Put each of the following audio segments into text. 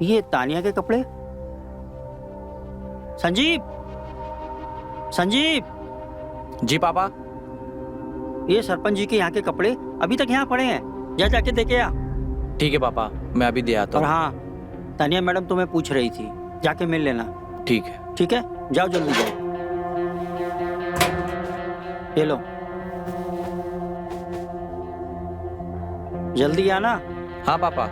ये तानिया के कपड़े। संजीव, संजीव। जी पापा। ये सरपंच जी के यहाँ के कपड़े अभी तक यहाँ पड़े हैं, जा जाके देखे आ। ठीक है पापा, मैं अभी दे आता और हूँ। हाँ, तानिया मैडम तुम्हें पूछ रही थी, जाके मिल लेना। ठीक है। ठीक है, जाओ जल्दी जाओ। ये लो, जल्दी आना। हाँ पापा।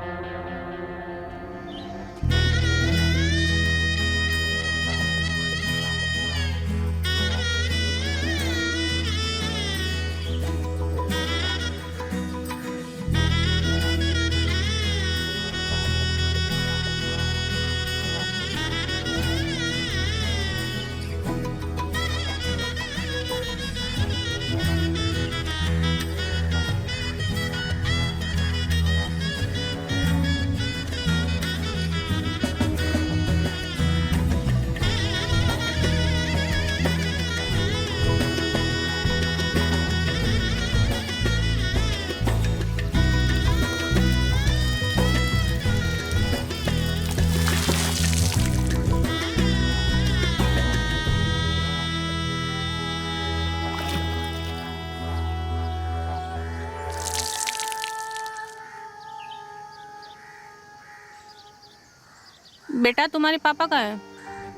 बेटा तुम्हारे पापा का है?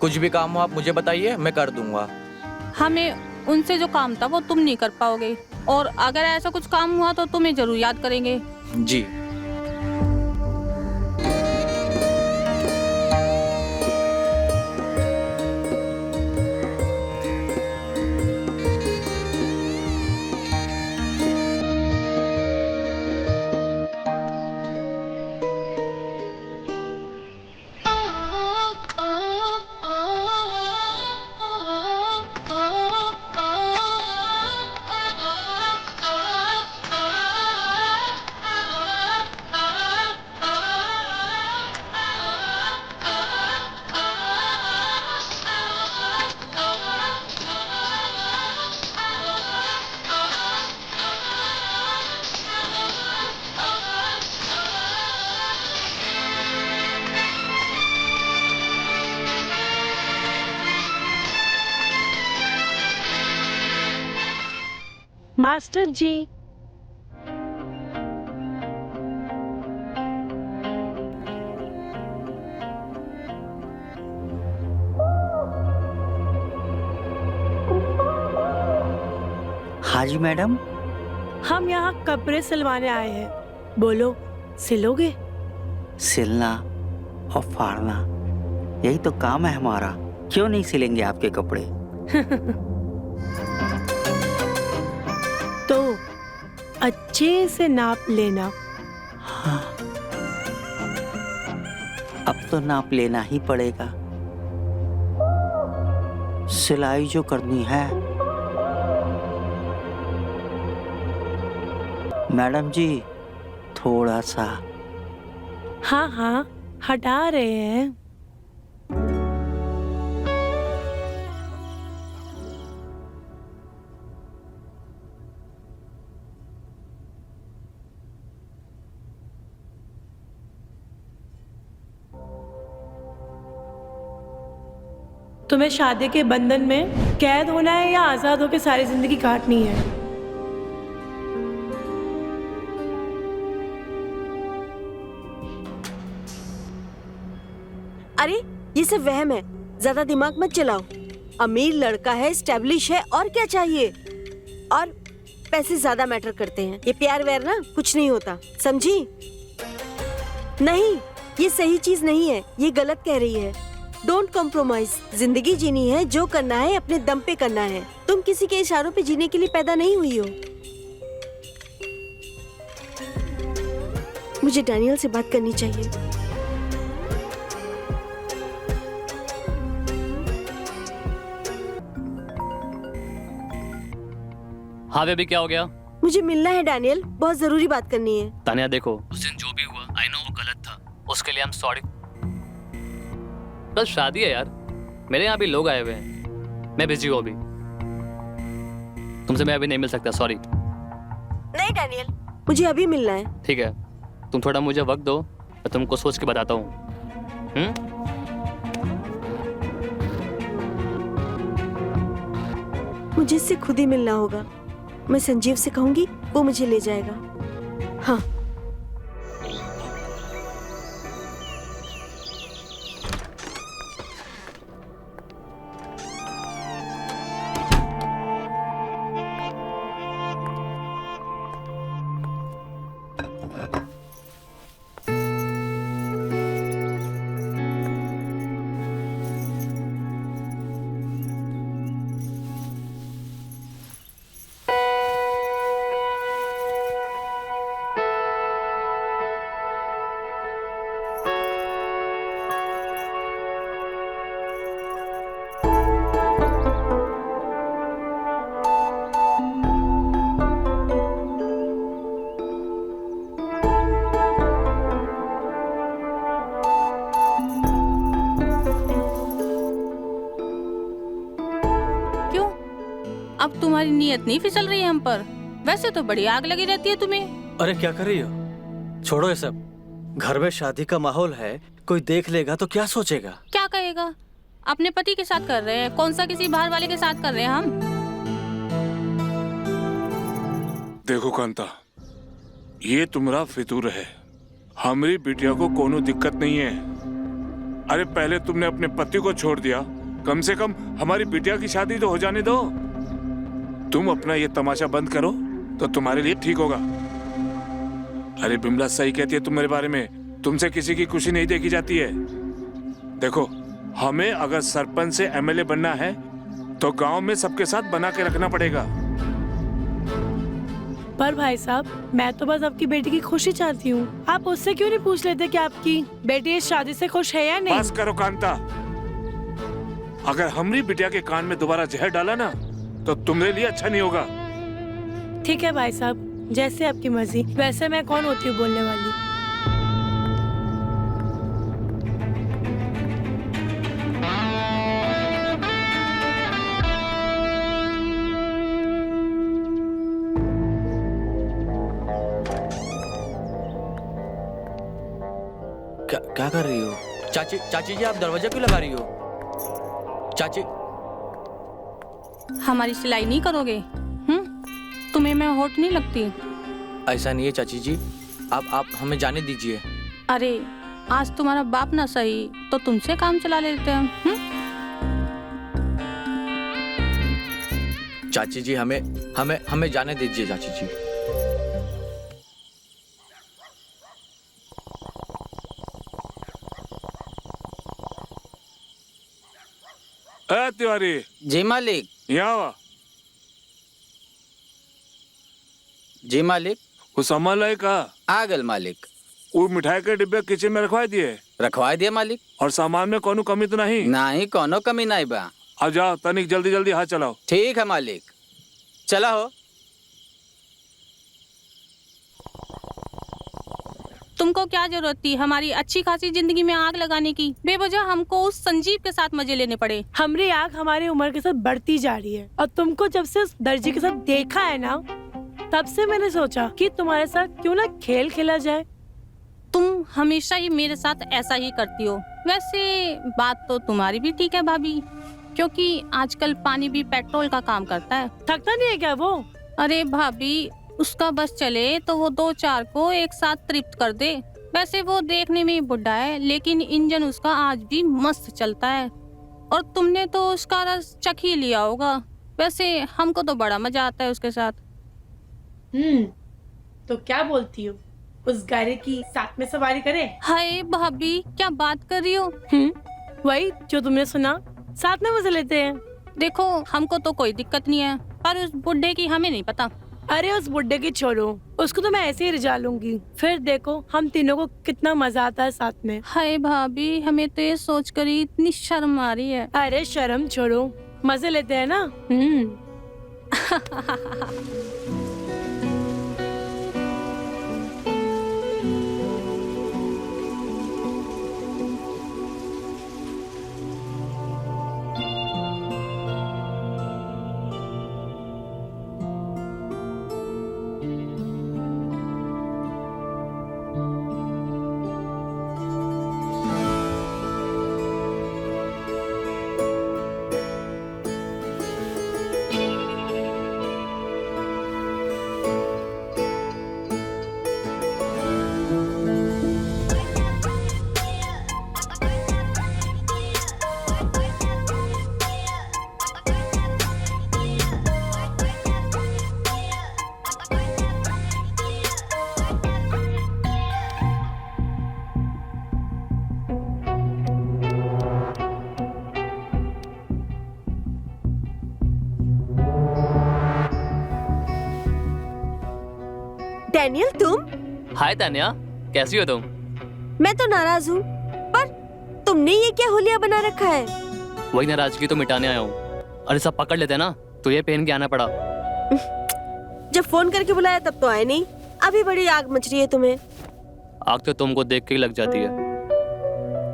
कुछ भी काम हो आप मुझे बताइए, मैं कर दूंगा। हमें उनसे जो काम था वो तुम नहीं कर पाओगे, और अगर ऐसा कुछ काम हुआ तो तुम्हें जरूर याद करेंगे। जी। मास्टर जी, हाँ जी मैडम। हम यहाँ कपड़े सिलवाने आए हैं। बोलो, सिलोगे? सिलना और फाड़ना, यही तो काम है हमारा। क्यों नहीं सिलेंगे आपके कपड़े? तो अच्छे से नाप लेना। हाँ, अब तो नाप लेना ही पड़ेगा। सिलाई जो करनी है। मैडम जी, थोड़ा सा। हाँ हाँ, हटा रहे हैं। तुम्हें शादी के बंधन में कैद होना है या आजाद होकर सारी जिंदगी काटनी है? अरे ये सब वहम है, ज्यादा दिमाग मत चलाओ। अमीर लड़का है, स्टैब्लिश है, और क्या चाहिए? और पैसे ज्यादा मैटर करते हैं। ये प्यार व्यार ना कुछ नहीं होता, समझी? नहीं, ये सही चीज नहीं है, ये गलत कह रही है। Don't compromise. जिंदगी जीनी है, जो करना है अपने दम पे करना है। तुम किसी के इशारों पे जीने के लिए पैदा नहीं हुई हो। मुझे डैनियल से बात करनी चाहिए। हाँ बेबी, क्या हो गया? मुझे मिलना है डैनियल, बहुत जरूरी बात करनी है। तानिया देखो, उस दिन जो भी हुआ आई नो वो गलत था, उसके लिए आई एम सॉरी। बस शादी है यार, मेरे यहाँ भी लोग आए हुए हैं, मैं बिजी हूँ अभी, तुमसे मैं अभी नहीं मिल सकता, सॉरी। नहीं डैनियल, मुझे अभी मिलना है। ठीक है, तुम थोड़ा मुझे वक्त दो, मैं तुमको सोच के बताता हूँ। मुझे इससे खुद ही मिलना होगा। मैं संजीव से कहूंगी, वो मुझे ले जाएगा। हाँ। अब तुम्हारी नीयत नहीं फिसल रही है हम पर। वैसे तो बड़ी आग लगी रहती है तुम्हें। अरे क्या कर रही हो? छोड़ो ये सब। घर में शादी का माहौल है, कोई देख लेगा तो क्या सोचेगा? क्या कहेगा? अपने पति के साथ कर रहे हैं, कौन सा किसी बाहर वाले के साथ कर रहे हैं हम। देखो कांता, ये तुम्हारा फितूर है। हमारी बिटिया को कोनो दिक्कत नहीं है। अरे पहले तुमने अपने पति को छोड़ दिया, कम से कम हमारी बिटिया की शादी तो हो जाने दो। तुम अपना ये तमाशा बंद करो तो तुम्हारे लिए ठीक होगा। अरे बिमला सही कहती है तुम्हारे बारे में, तुमसे किसी की खुशी नहीं देखी जाती है। देखो, हमें अगर सरपंच से एमएलए बनना है तो गांव में सबके साथ बना के रखना पड़ेगा। पर भाई साहब, मैं तो बस आपकी बेटी की खुशी चाहती हूँ। आप उससे क्यों नहीं पूछ लेते कि आपकी बेटी इस शादी से खुश है या नहीं? बस करो कांता, अगर हमारी बिटिया के कान में दोबारा जहर डाला ना तो तुम्हारे लिए अच्छा नहीं होगा। ठीक है भाई साहब, जैसे आपकी मर्जी। वैसे मैं कौन होती हूँ बोलने वाली? क्या कर रही हो? चाची चाची जी, आप दरवाजा क्यों लगा रही हो? चाची, हमारी सिलाई नहीं करोगे? तुम्हें मैं होट नहीं लगती? ऐसा नहीं है चाची जी, आप हमें जाने दीजिए। अरे आज तुम्हारा बाप ना सही तो तुमसे काम चला लेते हैं हम। चाची जी, हमें हमें हमें जाने दीजिए चाची जी। तिवारी, जी मालिक। यहाँ आवा। जी मालिक। वो सामान लाए का? आ गल मालिक। वो मिठाई के डिब्बे किचन में रखवा दिए? रखवा दिए मालिक। और सामान में कोनो कमी तो नहीं? नहीं, कोनो कमी नहीं बा। अब जाओ, तनिक जल्दी जल्दी हाथ चलाओ। ठीक है मालिक, चला हो। तुमको क्या जरूरत थी हमारी अच्छी खासी जिंदगी में आग लगाने की? बेवजह हमको उस संजीव के साथ मजे लेने पड़े। हमारी आग हमारी उम्र के साथ बढ़ती जा रही है, और तुमको जब से उस दर्जी के साथ देखा है ना, तब से मैंने सोचा कि तुम्हारे साथ क्यों ना खेल खेला जाए। तुम हमेशा ही मेरे साथ ऐसा ही करती हो। वैसे बात तो तुम्हारी भी ठीक है भाभी, क्योंकि आजकल पानी भी पेट्रोल का काम करता है। थकता नहीं है क्या वो? अरे भाभी, उसका बस चले तो वो 2-4 को एक साथ तृप्त कर दे। वैसे वो देखने में ही बुढ़ा है, लेकिन इंजन उसका आज भी मस्त चलता है। और तुमने तो उसका रस चख ही लिया होगा। वैसे हमको तो बड़ा मजा आता है उसके साथ। तो क्या बोलती हो, उस गाड़ी की साथ में सवारी करें? हाय भाभी, क्या बात कर रही हो? वही जो तुमने सुना, साथ में मजे लेते हैं। देखो, हमको तो कोई दिक्कत नहीं है, पर उस बुढ़े की हमें नहीं पता। अरे उस बुड्ढे की छोड़ो, उसको तो मैं ऐसे ही रिझा लूंगी। फिर देखो हम तीनों को कितना मजा आता है साथ में। हाय भाभी, हमें तो ये सोच कर ही इतनी शर्म आ रही है। अरे शर्म छोड़ो, मजे लेते हैं ना। डैनियल तुम? हाय तान्या, कैसी हो तुम? मैं तो नाराज हूँ, पर तुमने ये क्या होलिया बना रखा है? वही नाराजगी तो मिटाने आया हूँ। अरे सब पकड़ लेते ना, तो ये पहन के आना पड़ा। जब फोन करके बुलाया तब तो आए नहीं। अभी बड़ी आग मच रही है तुम्हें। आग तो तुमको देख के ही लग जाती है।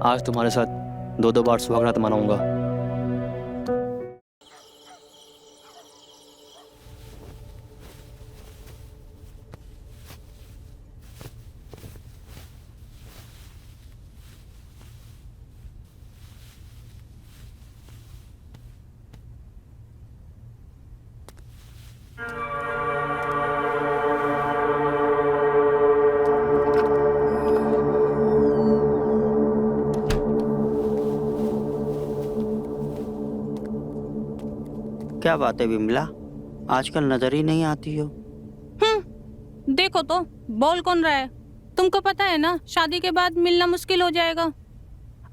आज तुम्हारे साथ 2-2 बार सुहागरात मनाऊंगा। क्या बात है विमला, आजकल नजर ही नहीं आती हो। देखो तो बोल कौन रहा है। तुमको पता है ना, शादी के बाद मिलना मुश्किल हो जाएगा।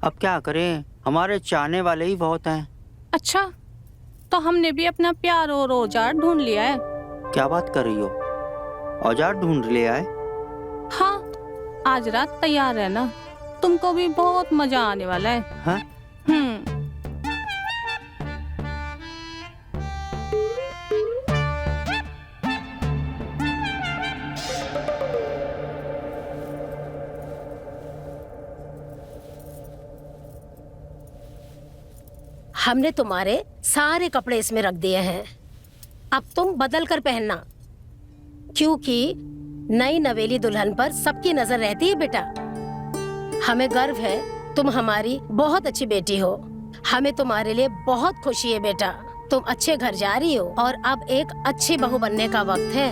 अब क्या करें, हमारे चाहने वाले ही बहुत हैं। अच्छा, तो हमने भी अपना प्यार और औजार ढूंढ लिया है। क्या बात कर रही हो, औजार ढूंढ लिया है? हाँ, आज रात तैयार रहना, तुमको भी बहुत मजा आने वाला है। हाँ? हमने तुम्हारे सारे कपड़े इसमें रख दिए हैं, अब तुम बदल कर पहनना, क्योंकि नई नवेली दुल्हन पर सबकी नजर रहती है बेटा। हमें गर्व है, तुम हमारी बहुत अच्छी बेटी हो। हमें तुम्हारे लिए बहुत खुशी है बेटा। तुम अच्छे घर जा रही हो और अब एक अच्छी बहू बनने का वक्त है।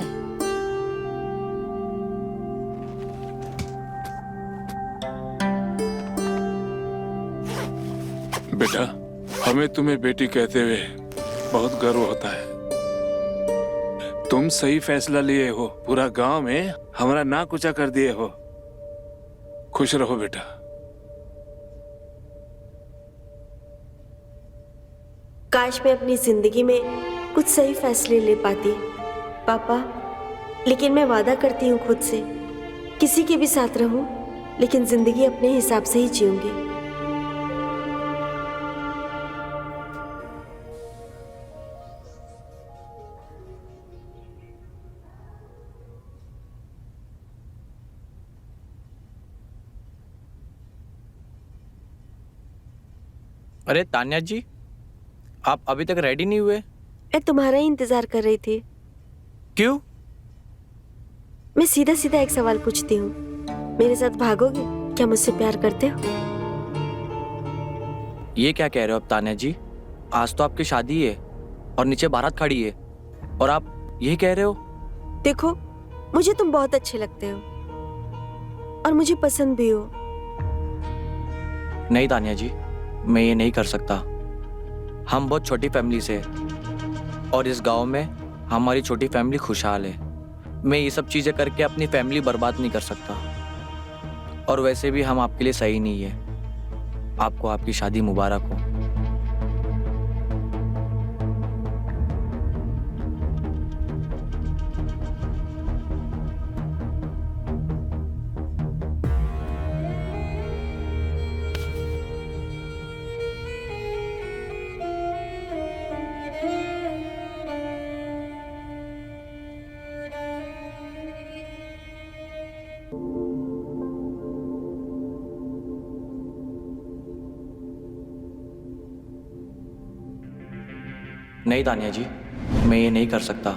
बेटा, हमें तुम्हें बेटी कहते हुए बहुत गर्व होता है। तुम सही फैसला लिए हो, पूरा गांव में हमारा नाक ऊंचा कर दिए हो। खुश रहो बेटा। काश मैं अपनी जिंदगी में कुछ सही फैसले ले पाती पापा, लेकिन मैं वादा करती हूँ खुद से, किसी के भी साथ रहूं, लेकिन जिंदगी अपने हिसाब से ही जीऊंगी। अरे तान्या जी, आप अभी तक रेडी नहीं हुए? मैं तुम्हारा ही इंतजार कर रही थी। क्यों? मैं सीधा सीधा एक सवाल पूछती हूँ, मेरे साथ भागोगे? क्या मुझसे प्यार करते हो? ये क्या कह रहे हो अब तान्या जी? आज तो आपकी शादी है और नीचे बारात खड़ी है और आप ये कह रहे हो? देखो, मुझे तुम बहुत अच्छे लगते हो और मुझे पसंद भी हो। नहीं तान्या जी, मैं ये नहीं कर सकता। हम बहुत छोटी फैमिली से और इस गांव में हमारी छोटी फैमिली खुशहाल है। मैं ये सब चीज़ें करके अपनी फैमिली बर्बाद नहीं कर सकता, और वैसे भी हम आपके लिए सही नहीं है। आपको आपकी शादी मुबारक हो। नहीं तान्या जी, मैं ये नहीं कर सकता।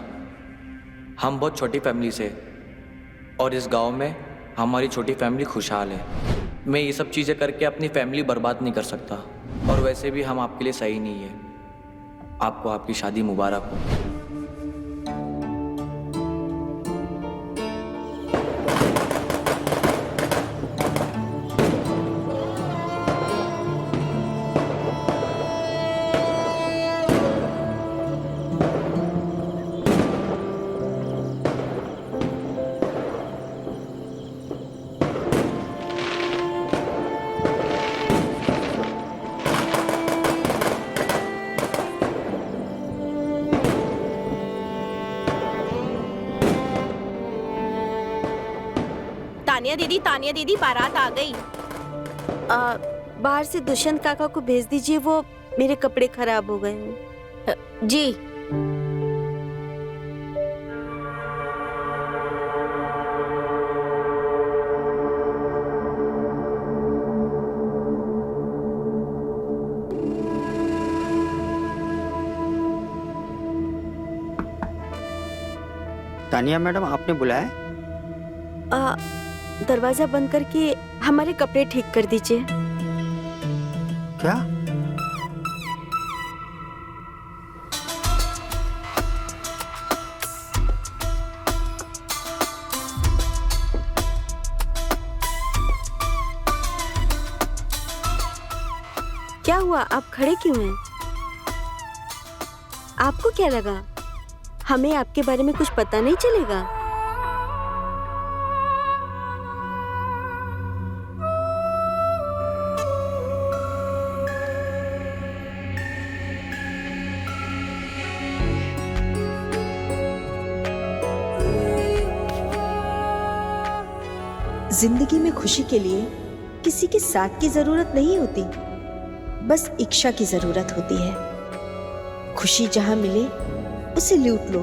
हम बहुत छोटी फैमिली से और इस गांव में हमारी छोटी फैमिली खुशहाल है। मैं ये सब चीज़ें करके अपनी फैमिली बर्बाद नहीं कर सकता, और वैसे भी हम आपके लिए सही नहीं है। आपको आपकी शादी मुबारक हो। तानिया दीदी बारात आ गई। बाहर से दुष्यंत काका को भेज दीजिए, वो मेरे कपड़े खराब हो गए हैं। जी। तानिया मैडम, आपने बुलाया? दरवाजा बंद करके हमारे कपड़े ठीक कर दीजिए। क्या? क्या हुआ, आप खड़े क्यों हैं? आपको क्या लगा हमें आपके बारे में कुछ पता नहीं चलेगा? जिंदगी में खुशी के लिए किसी के साथ की जरूरत नहीं होती, बस इच्छा की जरूरत होती है। खुशी जहां मिले उसे लूट लो।